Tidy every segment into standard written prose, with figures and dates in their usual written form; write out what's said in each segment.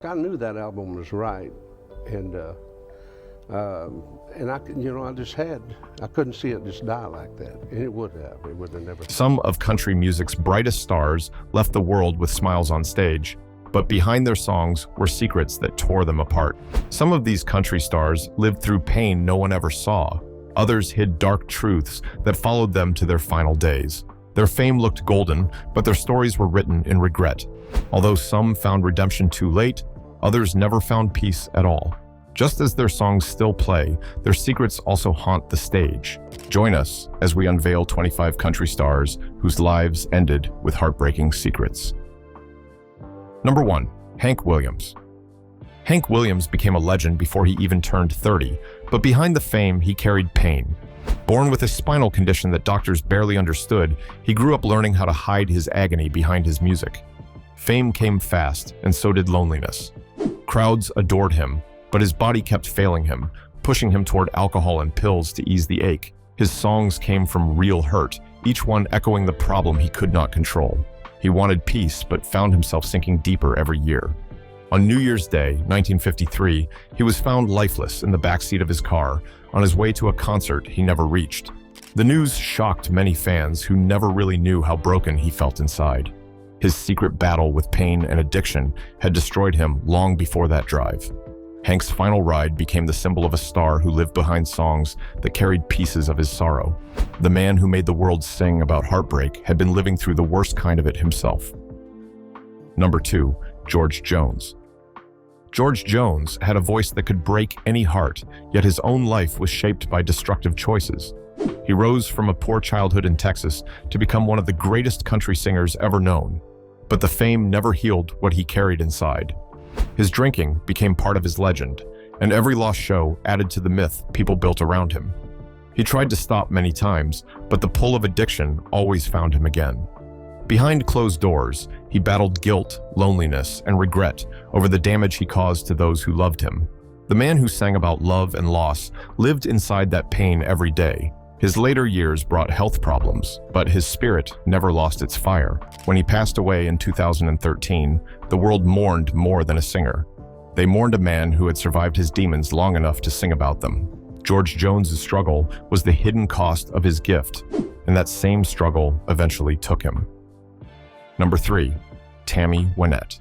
I knew that album was right, and I couldn't see it just die like that, and it would have. It would have never. Some of country music's brightest stars left the world with smiles on stage, but behind their songs were secrets that tore them apart. Some of these country stars lived through pain no one ever saw. Others hid dark truths that followed them to their final days. Their fame looked golden, but their stories were written in regret. Although some found redemption too late, others never found peace at all. Just as their songs still play, their secrets also haunt the stage. Join us as we unveil 25 country stars whose lives ended with heartbreaking secrets. Number 1. Hank Williams. Hank Williams became a legend before he even turned 30, but behind the fame, he carried pain. Born with a spinal condition that doctors barely understood, he grew up learning how to hide his agony behind his music. Fame came fast, and so did loneliness. Crowds adored him, but his body kept failing him, pushing him toward alcohol and pills to ease the ache. His songs came from real hurt, each one echoing the problem he could not control. He wanted peace, but found himself sinking deeper every year. On New Year's Day, 1953, he was found lifeless in the backseat of his car, on his way to a concert he never reached. The news shocked many fans who never really knew how broken he felt inside. His secret battle with pain and addiction had destroyed him long before that drive. Hank's final ride became the symbol of a star who lived behind songs that carried pieces of his sorrow. The man who made the world sing about heartbreak had been living through the worst kind of it himself. Number 2. George Jones. George Jones had a voice that could break any heart, yet his own life was shaped by destructive choices. He rose from a poor childhood in Texas to become one of the greatest country singers ever known. But the fame never healed what he carried inside. His drinking became part of his legend, and every lost show added to the myth people built around him. He tried to stop many times, but the pull of addiction always found him again. Behind closed doors, he battled guilt, loneliness, and regret over the damage he caused to those who loved him. The man who sang about love and loss lived inside that pain every day. His later years brought health problems, but his spirit never lost its fire. When he passed away in 2013, the world mourned more than a singer. They mourned a man who had survived his demons long enough to sing about them. George Jones's struggle was the hidden cost of his gift, and that same struggle eventually took him. Number 3. Tammy Wynette.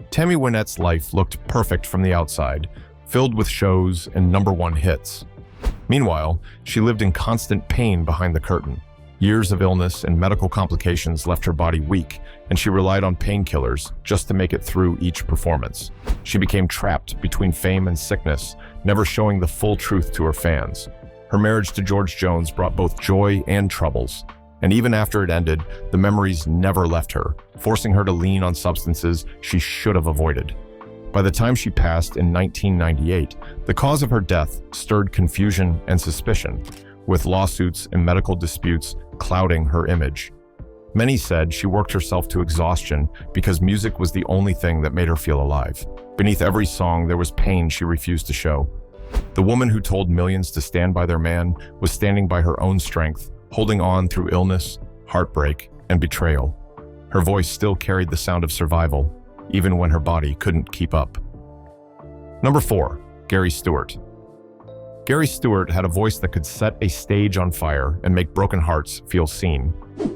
Tammy Wynette's life looked perfect from the outside, filled with shows and number 1 hits. Meanwhile, she lived in constant pain behind the curtain. Years of illness and medical complications left her body weak, and she relied on painkillers just to make it through each performance. She became trapped between fame and sickness, never showing the full truth to her fans. Her marriage to George Jones brought both joy and troubles. And even after it ended, the memories never left her, forcing her to lean on substances she should have avoided. By the time she passed in 1998, the cause of her death stirred confusion and suspicion, with lawsuits and medical disputes clouding her image. Many said she worked herself to exhaustion because music was the only thing that made her feel alive. Beneath every song, there was pain she refused to show. The woman who told millions to stand by their man was standing by her own strength, holding on through illness, heartbreak, and betrayal. Her voice still carried the sound of survival, even when her body couldn't keep up. Number 4. Gary Stewart. Gary Stewart had a voice that could set a stage on fire and make broken hearts feel seen.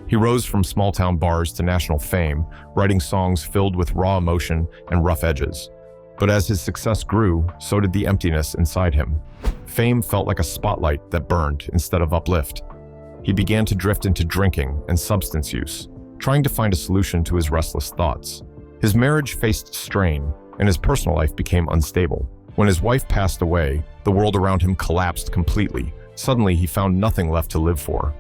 He rose from small-town bars to national fame, writing songs filled with raw emotion and rough edges. But as his success grew, so did the emptiness inside him. Fame felt like a spotlight that burned instead of uplift. He began to drift into drinking and substance use, trying to find a solution to his restless thoughts. His marriage faced strain, and his personal life became unstable. When his wife passed away, the world around him collapsed completely. Suddenly, he found nothing left to live for.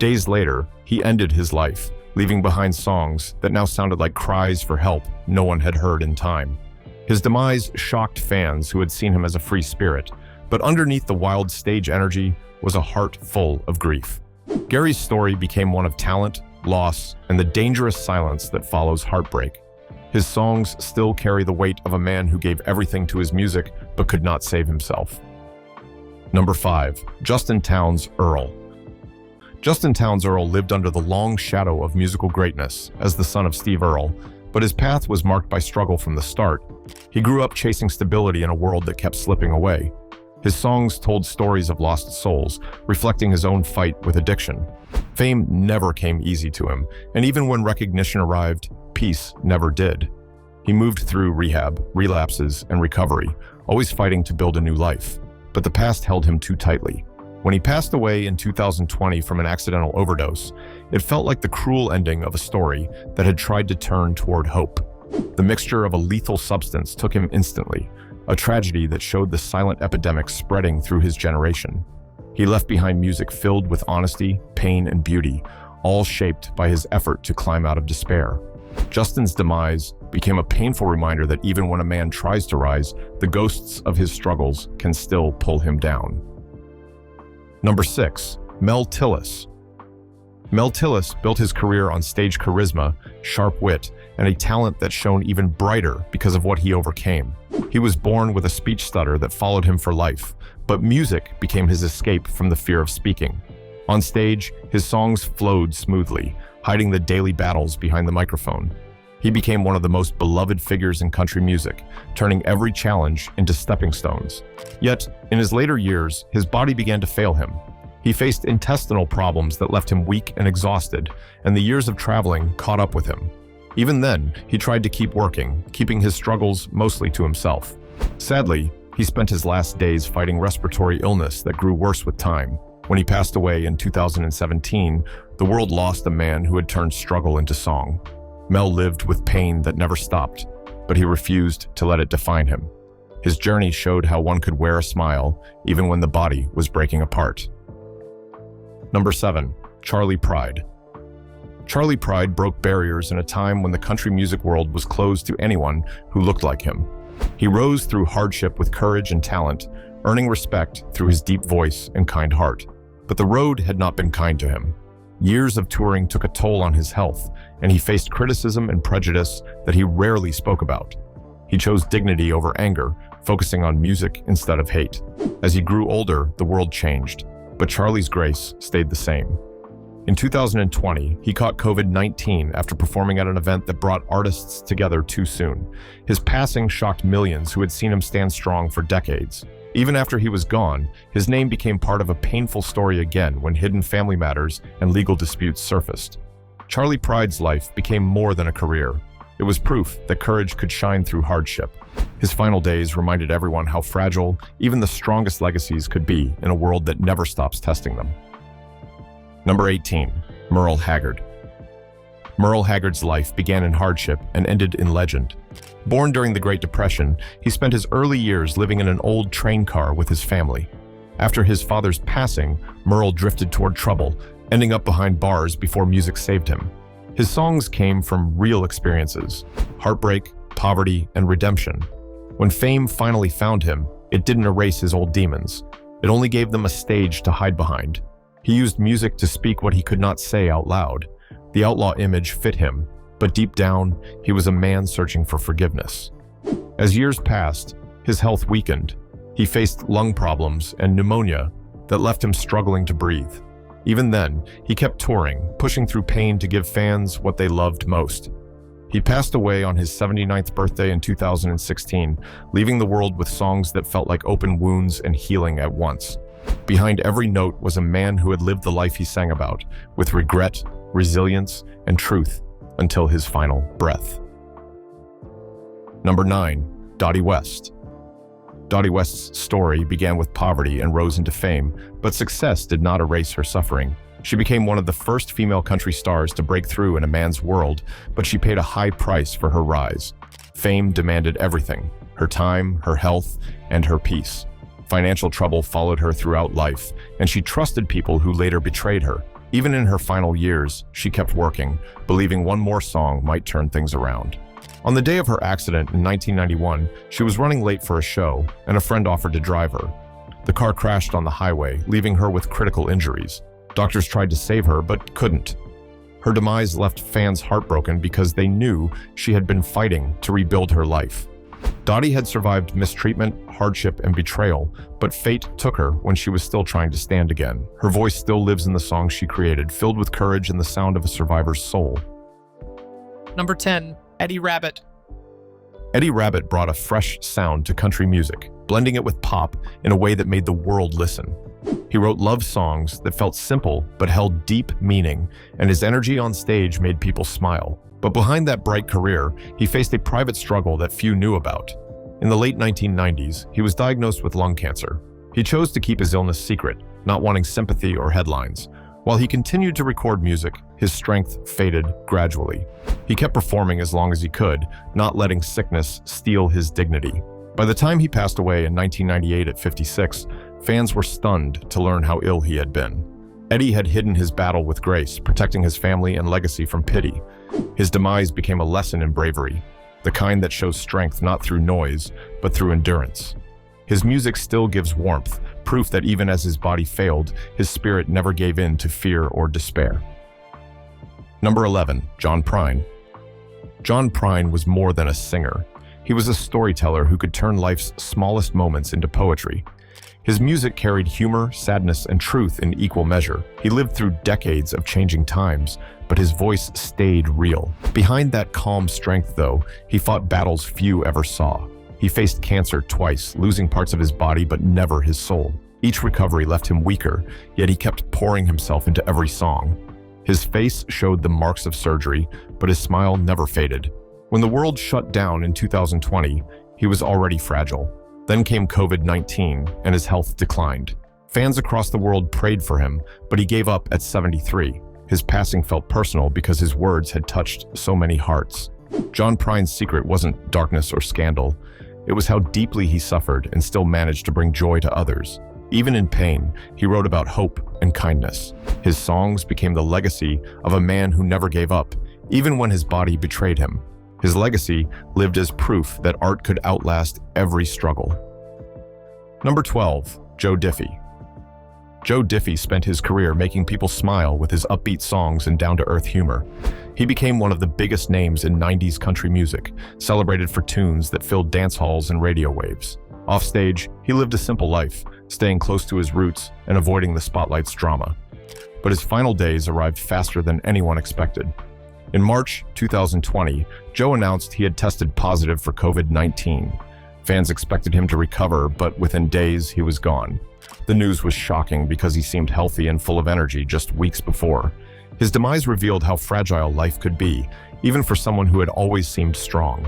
Days later, he ended his life, leaving behind songs that now sounded like cries for help no one had heard in time. His demise shocked fans who had seen him as a free spirit, but underneath the wild stage energy was a heart full of grief. Gary's story became one of talent, loss, and the dangerous silence that follows heartbreak. His songs still carry the weight of a man who gave everything to his music but could not save himself. Number 5. Justin Townes Earle. Justin Townes Earle lived under the long shadow of musical greatness as the son of Steve Earle, but his path was marked by struggle from the start. He grew up chasing stability in a world that kept slipping away. His songs told stories of lost souls, reflecting his own fight with addiction. Fame never came easy to him, and even when recognition arrived, peace never did. He moved through rehab, relapses, and recovery, always fighting to build a new life. But the past held him too tightly. When he passed away in 2020 from an accidental overdose, it felt like the cruel ending of a story that had tried to turn toward hope. The mixture of a lethal substance took him instantly, a tragedy that showed the silent epidemic spreading through his generation. He left behind music filled with honesty, pain, and beauty, all shaped by his effort to climb out of despair. Justin's demise became a painful reminder that even when a man tries to rise, the ghosts of his struggles can still pull him down. Number 6, Mel Tillis. Mel Tillis built his career on stage charisma, sharp wit, and a talent that shone even brighter because of what he overcame. He was born with a speech stutter that followed him for life, but music became his escape from the fear of speaking. On stage, his songs flowed smoothly, hiding the daily battles behind the microphone. He became one of the most beloved figures in country music, turning every challenge into stepping stones. Yet, in his later years, his body began to fail him. He faced intestinal problems that left him weak and exhausted, and the years of traveling caught up with him. Even then, he tried to keep working, keeping his struggles mostly to himself. Sadly, he spent his last days fighting respiratory illness that grew worse with time. When he passed away in 2017, the world lost a man who had turned struggle into song. Mel lived with pain that never stopped, but he refused to let it define him. His journey showed how one could wear a smile even when the body was breaking apart. Number 7, Charley Pride. Charley Pride broke barriers in a time when the country music world was closed to anyone who looked like him. He rose through hardship with courage and talent, earning respect through his deep voice and kind heart. But the road had not been kind to him. Years of touring took a toll on his health, and he faced criticism and prejudice that he rarely spoke about. He chose dignity over anger, focusing on music instead of hate. As he grew older, the world changed, but Charley's grace stayed the same. In 2020, he caught COVID-19 after performing at an event that brought artists together too soon. His passing shocked millions who had seen him stand strong for decades. Even after he was gone, his name became part of a painful story again when hidden family matters and legal disputes surfaced. Charley Pride's life became more than a career. It was proof that courage could shine through hardship. His final days reminded everyone how fragile even the strongest legacies could be in a world that never stops testing them. Number 18, Merle Haggard. Merle Haggard's life began in hardship and ended in legend. Born during the Great Depression, he spent his early years living in an old train car with his family. After his father's passing, Merle drifted toward trouble, ending up behind bars before music saved him. His songs came from real experiences: heartbreak, poverty, and redemption. When fame finally found him, it didn't erase his old demons. It only gave them a stage to hide behind. He used music to speak what he could not say out loud. The outlaw image fit him, but deep down, he was a man searching for forgiveness. As years passed, his health weakened. He faced lung problems and pneumonia that left him struggling to breathe. Even then, he kept touring, pushing through pain to give fans what they loved most. He passed away on his 79th birthday in 2016, leaving the world with songs that felt like open wounds and healing at once. Behind every note was a man who had lived the life he sang about, with regret, resilience, and truth until his final breath. Number 9, Dottie West. Dottie West's story began with poverty and rose into fame, but success did not erase her suffering. She became one of the first female country stars to break through in a man's world, but she paid a high price for her rise. Fame demanded everything: her time, her health, and her peace. Financial trouble followed her throughout life, and she trusted people who later betrayed her. Even in her final years, she kept working, believing one more song might turn things around. On the day of her accident in 1991, she was running late for a show, and a friend offered to drive her. The car crashed on the highway, leaving her with critical injuries. Doctors tried to save her, but couldn't. Her demise left fans heartbroken because they knew she had been fighting to rebuild her life. Dottie had survived mistreatment, hardship, and betrayal, but fate took her when she was still trying to stand again. Her voice still lives in the songs she created, filled with courage and the sound of a survivor's soul. Number 10, Eddie Rabbitt. Eddie Rabbitt brought a fresh sound to country music, blending it with pop in a way that made the world listen. He wrote love songs that felt simple but held deep meaning, and his energy on stage made people smile. But behind that bright career, he faced a private struggle that few knew about. In the late 1990s, he was diagnosed with lung cancer. He chose to keep his illness secret, not wanting sympathy or headlines. While he continued to record music, his strength faded gradually. He kept performing as long as he could, not letting sickness steal his dignity. By the time he passed away in 1998 at 56, fans were stunned to learn how ill he had been. Eddie had hidden his battle with grace, protecting his family and legacy from pity. His demise became a lesson in bravery, the kind that shows strength not through noise, but through endurance. His music still gives warmth, proof that even as his body failed, his spirit never gave in to fear or despair. Number 11, John Prine. John Prine was more than a singer. He was a storyteller who could turn life's smallest moments into poetry. His music carried humor, sadness, and truth in equal measure. He lived through decades of changing times, but his voice stayed real. Behind that calm strength, though, he fought battles few ever saw. He faced cancer twice, losing parts of his body but never his soul. Each recovery left him weaker, yet he kept pouring himself into every song. His face showed the marks of surgery, but his smile never faded. When the world shut down in 2020, he was already fragile. Then came COVID-19, and his health declined. Fans across the world prayed for him, but he gave up at 73. His passing felt personal because his words had touched so many hearts. John Prine's secret wasn't darkness or scandal. It was how deeply he suffered and still managed to bring joy to others. Even in pain, he wrote about hope and kindness. His songs became the legacy of a man who never gave up, even when his body betrayed him. His legacy lived as proof that art could outlast every struggle. Number 12, Joe Diffie. Joe Diffie spent his career making people smile with his upbeat songs and down-to-earth humor. He became one of the biggest names in 90s country music, celebrated for tunes that filled dance halls and radio waves. Offstage, he lived a simple life, staying close to his roots and avoiding the spotlight's drama. But his final days arrived faster than anyone expected. In March 2020, Joe announced he had tested positive for COVID-19. Fans expected him to recover, but within days, he was gone. The news was shocking because he seemed healthy and full of energy just weeks before. His demise revealed how fragile life could be, even for someone who had always seemed strong.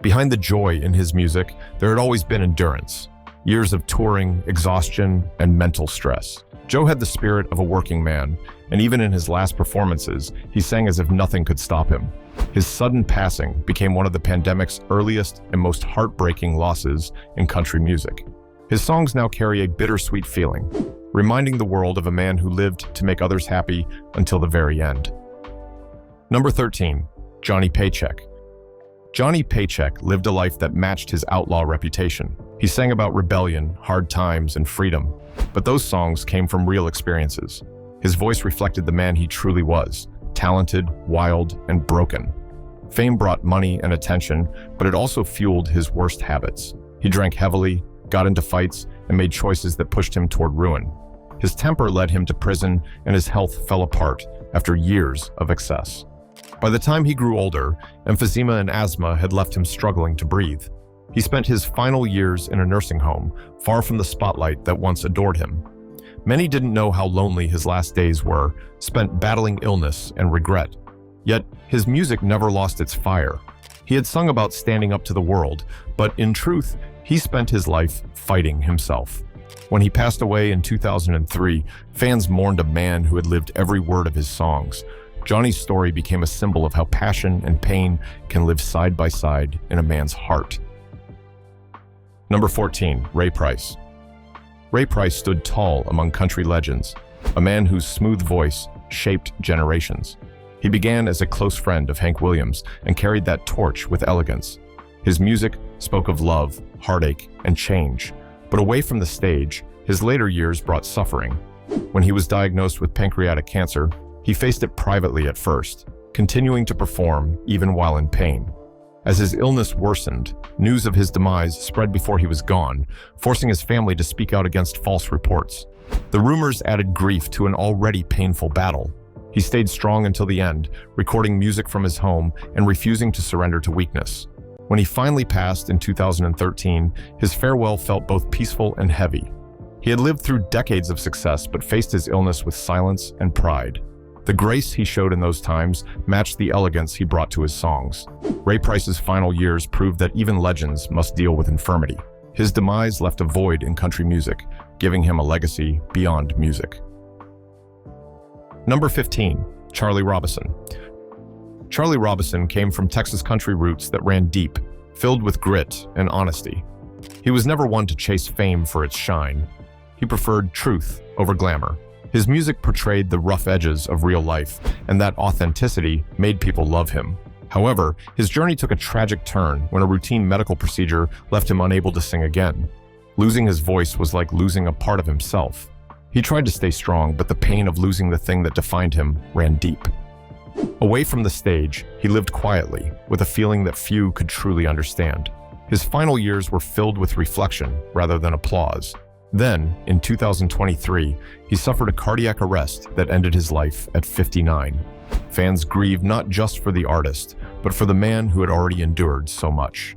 Behind the joy in his music, there had always been endurance. Years of touring, exhaustion, and mental stress. Joe had the spirit of a working man, and even in his last performances, he sang as if nothing could stop him. His sudden passing became one of the pandemic's earliest and most heartbreaking losses in country music. His songs now carry a bittersweet feeling, reminding the world of a man who lived to make others happy until the very end. Number 13, Johnny Paycheck. Johnny Paycheck lived a life that matched his outlaw reputation. He sang about rebellion, hard times, and freedom, but those songs came from real experiences. His voice reflected the man he truly was, talented, wild, and broken. Fame brought money and attention, but it also fueled his worst habits. He drank heavily, got into fights, and made choices that pushed him toward ruin. His temper led him to prison, and his health fell apart after years of excess. By the time he grew older, emphysema and asthma had left him struggling to breathe. He spent his final years in a nursing home, far from the spotlight that once adored him. Many didn't know how lonely his last days were, spent battling illness and regret. Yet, his music never lost its fire. He had sung about standing up to the world, but in truth, he spent his life fighting himself. When he passed away in 2003, fans mourned a man who had lived every word of his songs. Johnny's story became a symbol of how passion and pain can live side by side in a man's heart. Number 14, Ray Price. Ray Price stood tall among country legends, a man whose smooth voice shaped generations. He began as a close friend of Hank Williams and carried that torch with elegance. His music spoke of love, heartache, and change, but away from the stage, his later years brought suffering. When he was diagnosed with pancreatic cancer, he faced it privately at first, continuing to perform even while in pain. As his illness worsened, news of his demise spread before he was gone, forcing his family to speak out against false reports. The rumors added grief to an already painful battle. He stayed strong until the end, recording music from his home and refusing to surrender to weakness. When he finally passed in 2013, his farewell felt both peaceful and heavy. He had lived through decades of success but faced his illness with silence and pride. The grace he showed in those times matched the elegance he brought to his songs. Ray Price's final years proved that even legends must deal with infirmity. His demise left a void in country music, giving him a legacy beyond music. Number 15, Charlie Robison. Charlie Robison came from Texas country roots that ran deep, filled with grit and honesty. He was never one to chase fame for its shine. He preferred truth over glamour. His music portrayed the rough edges of real life, and that authenticity made people love him. However, his journey took a tragic turn when a routine medical procedure left him unable to sing again. Losing his voice was like losing a part of himself. He tried to stay strong, but the pain of losing the thing that defined him ran deep. Away from the stage, he lived quietly, with a feeling that few could truly understand. His final years were filled with reflection rather than applause. Then, in 2023, he suffered a cardiac arrest that ended his life at 59. Fans grieved not just for the artist, but for the man who had already endured so much.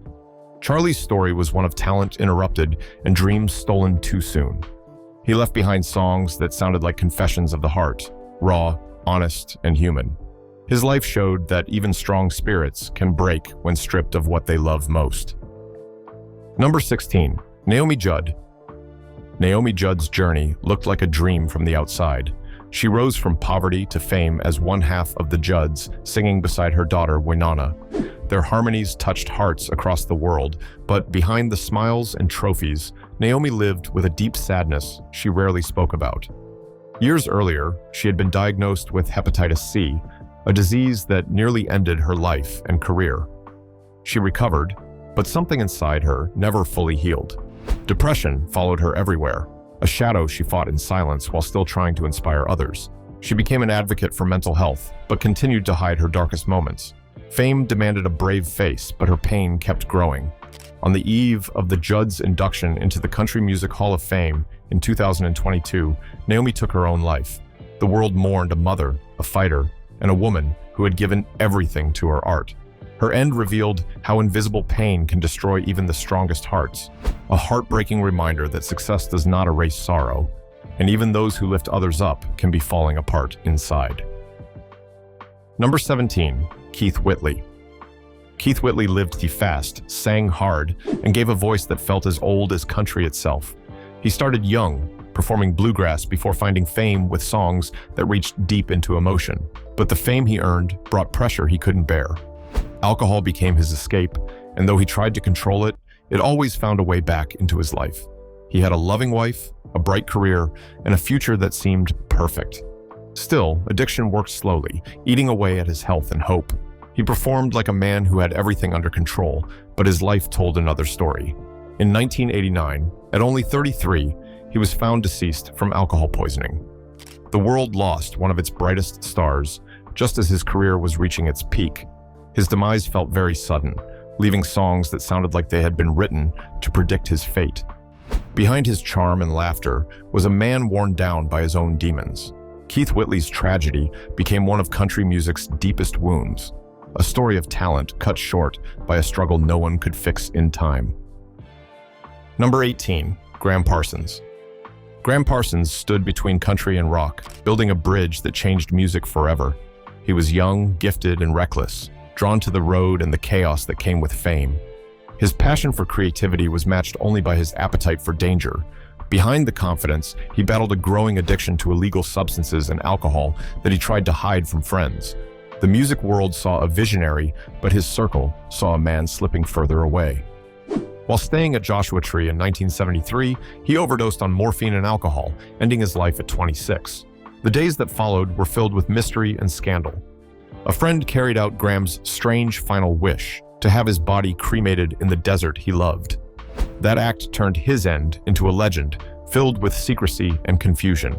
Charlie's story was one of talent interrupted and dreams stolen too soon. He left behind songs that sounded like confessions of the heart, raw, honest, and human. His life showed that even strong spirits can break when stripped of what they love most. Number 16, Naomi Judd. Naomi Judd's journey looked like a dream from the outside. She rose from poverty to fame as one half of the Judds, singing beside her daughter, Winona. Their harmonies touched hearts across the world, but behind the smiles and trophies, Naomi lived with a deep sadness she rarely spoke about. Years earlier, she had been diagnosed with hepatitis C, a disease that nearly ended her life and career. She recovered, but something inside her never fully healed. Depression followed her everywhere, a shadow she fought in silence while still trying to inspire others. She became an advocate for mental health, but continued to hide her darkest moments. Fame demanded a brave face, but her pain kept growing. On the eve of the Judds' induction into the Country Music Hall of Fame in 2022, Naomi took her own life. The world mourned a mother, a fighter, and a woman who had given everything to her art. Her end revealed how invisible pain can destroy even the strongest hearts, a heartbreaking reminder that success does not erase sorrow, and even those who lift others up can be falling apart inside. Number 17, Keith Whitley. Keith Whitley lived fast, sang hard, and gave a voice that felt as old as country itself. He started young, performing bluegrass before finding fame with songs that reached deep into emotion. But the fame he earned brought pressure he couldn't bear. Alcohol became his escape, and though he tried to control it, it always found a way back into his life. He had a loving wife, a bright career, and a future that seemed perfect. Still, addiction worked slowly, eating away at his health and hope. He performed like a man who had everything under control, but his life told another story. In 1989, at only 33, he was found deceased from alcohol poisoning. The world lost one of its brightest stars, just as his career was reaching its peak. His demise felt very sudden, leaving songs that sounded like they had been written to predict his fate. Behind his charm and laughter was a man worn down by his own demons. Keith Whitley's tragedy became one of country music's deepest wounds, a story of talent cut short by a struggle no one could fix in time. Number 18, Gram Parsons. Gram Parsons stood between country and rock, building a bridge that changed music forever. He was young, gifted, and reckless, drawn to the road and the chaos that came with fame. His passion for creativity was matched only by his appetite for danger. Behind the confidence, he battled a growing addiction to illegal substances and alcohol that he tried to hide from friends. The music world saw a visionary, but his circle saw a man slipping further away. While staying at Joshua Tree in 1973, he overdosed on morphine and alcohol, ending his life at 26. The days that followed were filled with mystery and scandal. A friend carried out Gram's strange final wish, to have his body cremated in the desert he loved. That act turned his end into a legend, filled with secrecy and confusion.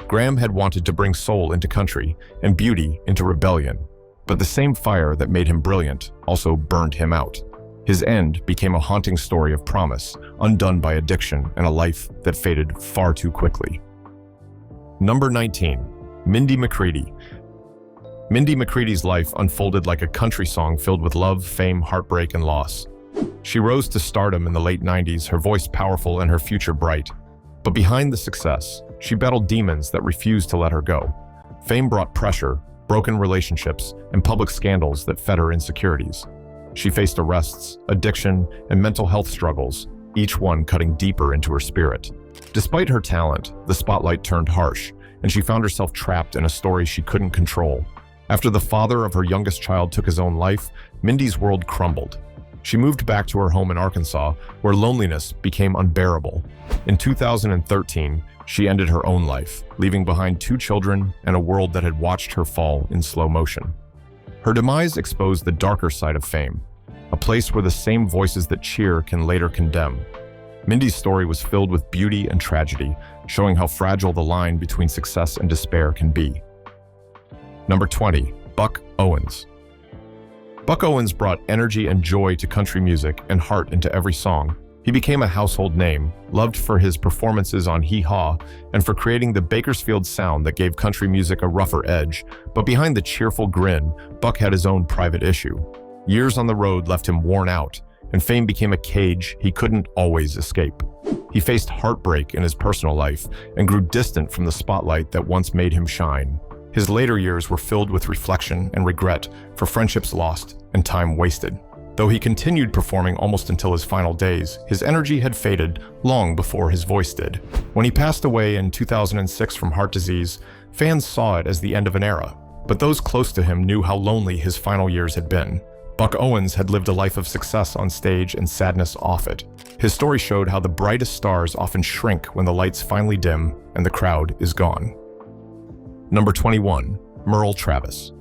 Gram had wanted to bring soul into country and beauty into rebellion, but the same fire that made him brilliant also burned him out. His end became a haunting story of promise, undone by addiction and a life that faded far too quickly. Number 19, Mindy McCready. Mindy McCready's life unfolded like a country song filled with love, fame, heartbreak, and loss. She rose to stardom in the late 90s, her voice powerful and her future bright. But behind the success, she battled demons that refused to let her go. Fame brought pressure, broken relationships, and public scandals that fed her insecurities. She faced arrests, addiction, and mental health struggles, each one cutting deeper into her spirit. Despite her talent, the spotlight turned harsh, and she found herself trapped in a story she couldn't control. After the father of her youngest child took his own life, Mindy's world crumbled. She moved back to her home in Arkansas, where loneliness became unbearable. In 2013, she ended her own life, leaving behind 2 children and a world that had watched her fall in slow motion. Her demise exposed the darker side of fame, a place where the same voices that cheer can later condemn. Mindy's story was filled with beauty and tragedy, showing how fragile the line between success and despair can be. Number 20, Buck Owens. Buck Owens brought energy and joy to country music and heart into every song. He became a household name, loved for his performances on Hee Haw and for creating the Bakersfield sound that gave country music a rougher edge. But behind the cheerful grin, Buck had his own private issue. Years on the road left him worn out, and fame became a cage he couldn't always escape. He faced heartbreak in his personal life and grew distant from the spotlight that once made him shine. His later years were filled with reflection and regret for friendships lost and time wasted. Though he continued performing almost until his final days, his energy had faded long before his voice did. When he passed away in 2006 from heart disease, fans saw it as the end of an era, but those close to him knew how lonely his final years had been. Buck Owens had lived a life of success on stage and sadness off it. His story showed how the brightest stars often shrink when the lights finally dim and the crowd is gone. Number 21, Merle Travis.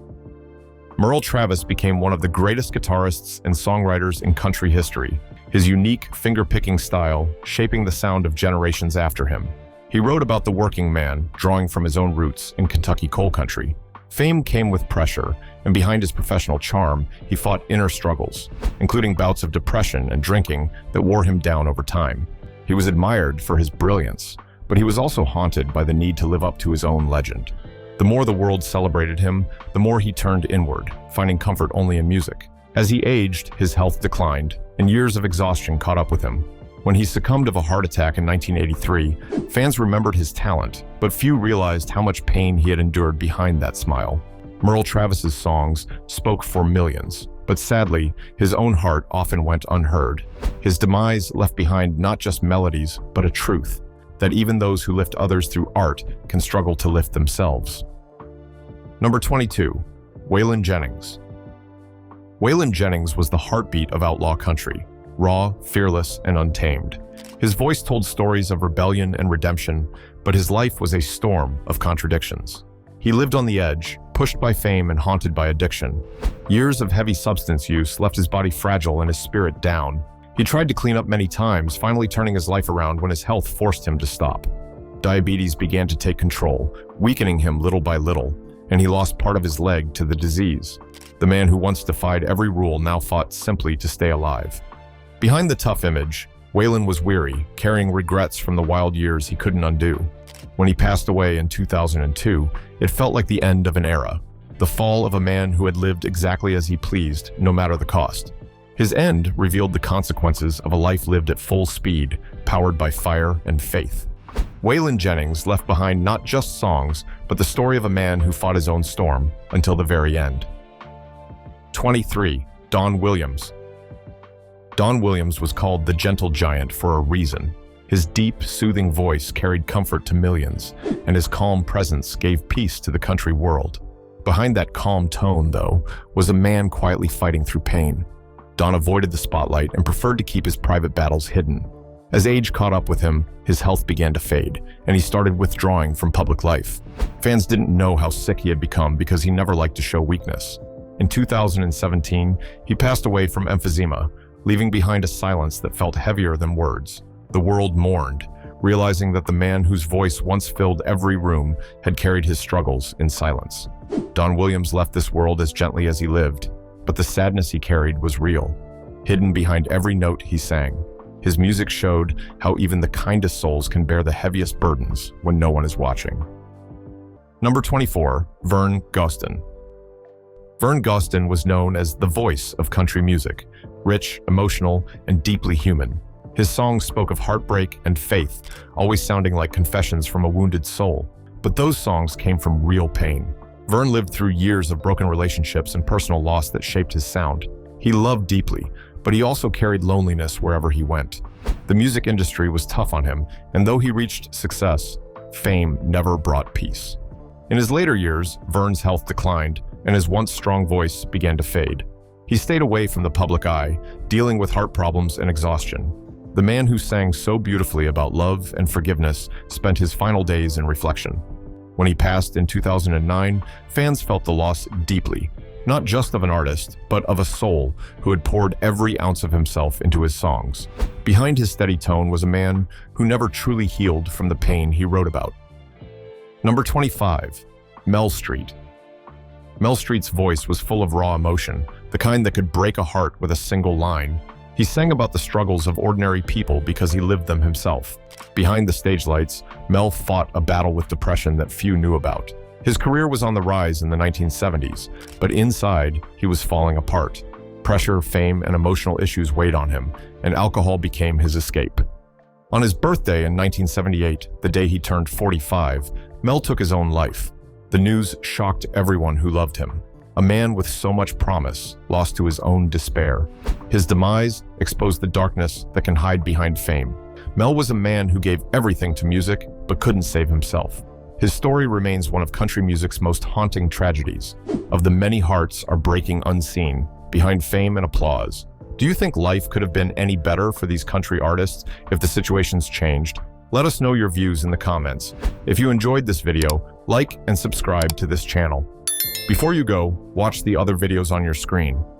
Merle Travis became one of the greatest guitarists and songwriters in country history, his unique finger-picking style shaping the sound of generations after him. He wrote about the working man, drawing from his own roots in Kentucky coal country. Fame came with pressure, and behind his professional charm, he fought inner struggles, including bouts of depression and drinking that wore him down over time. He was admired for his brilliance, but he was also haunted by the need to live up to his own legend. The more the world celebrated him, the more he turned inward, finding comfort only in music. As he aged, his health declined, and years of exhaustion caught up with him. When he succumbed of a heart attack in 1983, fans remembered his talent, but few realized how much pain he had endured behind that smile. Merle Travis's songs spoke for millions, but sadly, his own heart often went unheard. His demise left behind not just melodies, but a truth, that even those who lift others through art can struggle to lift themselves. Number 22, Waylon Jennings. Waylon Jennings was the heartbeat of outlaw country, raw, fearless, and untamed. His voice told stories of rebellion and redemption, but his life was a storm of contradictions. He lived on the edge, pushed by fame and haunted by addiction. Years of heavy substance use left his body fragile and his spirit down. He tried to clean up many times, finally turning his life around when his health forced him to stop. Diabetes began to take control, weakening him little by little, and he lost part of his leg to the disease. The man who once defied every rule now fought simply to stay alive. Behind the tough image, Waylon was weary, carrying regrets from the wild years he couldn't undo. When he passed away in 2002, it felt like the end of an era, the fall of a man who had lived exactly as he pleased, no matter the cost. His end revealed the consequences of a life lived at full speed, powered by fire and faith. Waylon Jennings left behind not just songs, but the story of a man who fought his own storm until the very end. 23. Don Williams. Don Williams was called the Gentle Giant for a reason. His deep, soothing voice carried comfort to millions, and his calm presence gave peace to the country world. Behind that calm tone, though, was a man quietly fighting through pain. Don avoided the spotlight and preferred to keep his private battles hidden. As age caught up with him, his health began to fade, and he started withdrawing from public life. Fans didn't know how sick he had become because he never liked to show weakness. In 2017, he passed away from emphysema, leaving behind a silence that felt heavier than words. The world mourned, realizing that the man whose voice once filled every room had carried his struggles in silence. Don Williams left this world as gently as he lived, but the sadness he carried was real, hidden behind every note he sang. His music showed how even the kindest souls can bear the heaviest burdens when no one is watching. Number 24, Vern Gosdin. Vern Gosdin was known as the voice of country music, rich, emotional, and deeply human. His songs spoke of heartbreak and faith, always sounding like confessions from a wounded soul. But those songs came from real pain. Vern lived through years of broken relationships and personal loss that shaped his sound. He loved deeply, but he also carried loneliness wherever he went. The music industry was tough on him, and though he reached success, fame never brought peace. In his later years, Vern's health declined, and his once strong voice began to fade. He stayed away from the public eye, dealing with heart problems and exhaustion. The man who sang so beautifully about love and forgiveness spent his final days in reflection. When he passed in 2009, fans felt the loss deeply, not just of an artist, but of a soul who had poured every ounce of himself into his songs. Behind his steady tone was a man who never truly healed from the pain he wrote about. Number 25, Mel Street. Mel Street's voice was full of raw emotion, the kind that could break a heart with a single line. He sang about the struggles of ordinary people because he lived them himself. Behind the stage lights, Mel fought a battle with depression that few knew about. His career was on the rise in the 1970s, but inside, he was falling apart. Pressure, fame, and emotional issues weighed on him, and alcohol became his escape. On his birthday in 1978, the day he turned 45, Mel took his own life. The news shocked everyone who loved him. A man with so much promise, lost to his own despair. His demise exposed the darkness that can hide behind fame. Mel was a man who gave everything to music, but couldn't save himself. His story remains one of country music's most haunting tragedies. Of the many hearts are breaking unseen, behind fame and applause. Do you think life could have been any better for these country artists if the situations changed? Let us know your views in the comments. If you enjoyed this video, like and subscribe to this channel. Before you go, watch the other videos on your screen.